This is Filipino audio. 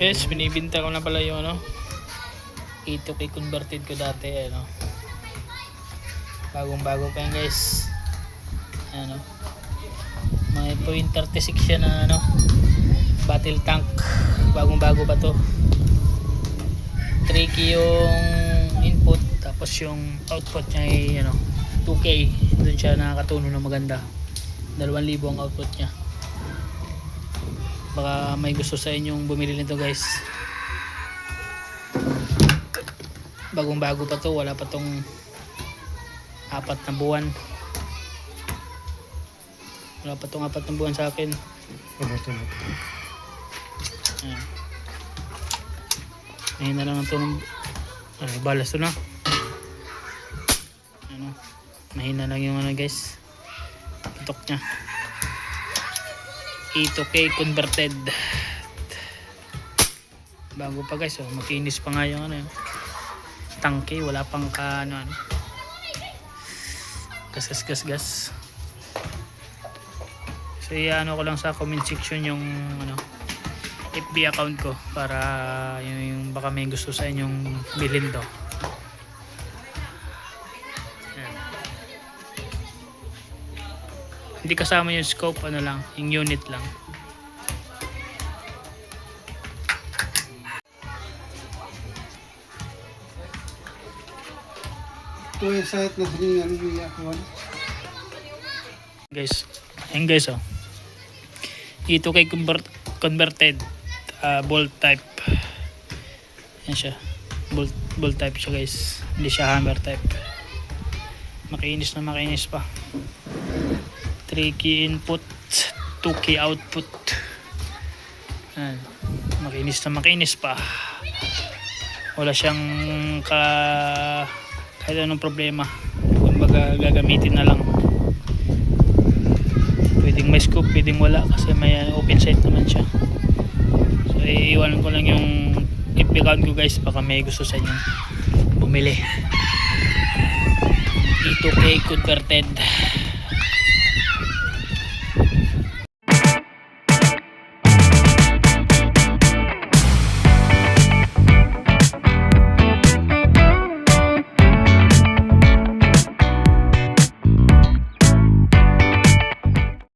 Yes, binibinta ko na pala yung ano, E2K converted ko dati, ano. Bagong-bago pa yan, guys. Ano. May 0.36 siya na ano, battle tank. Bagong-bago pa to. 3K yung input, tapos yung output niya ay ano, 2K. Doon siya nakakatuno na maganda. 2,000 ang output niya. Baka may gusto sa inyong bumili nito, guys. Bagong bago pa to, wala pa tong 4 na buwan. Wala pa tong 4 na buwan sa akin. Ayan. Ayun na lang ito ng balas to na. Ano, mahina lang yung ano, guys, tutok nya. E2K converted, bago pa, guys. Oh, makinis pa nga yung ano, tangke, wala pang ano, gas. So ano ko lang sa comment section yung ano, FB account ko, para yung baka may gusto sa inyong bilhin to. Ayan. Hindi kasama yung scope, ano lang, yung unit lang. Ito yung site na siningan niya ako. Guys, ayun, guys, oh. E2K converted, bolt type. Yan siya, bolt type siya, guys. Hindi siya hammer type. Makinis na makinis pa. 3K input, 2K output. Ayan. Makinis na makinis pa. Wala siyang kahit anong problema. Kumbaga gagamitin na lang. Pwedeng may scoop, pwedeng wala, kasi may open site naman siya. So iiwanan ko lang yung FB account ko, guys, baka may gusto sa inyo bumili. E2K converted.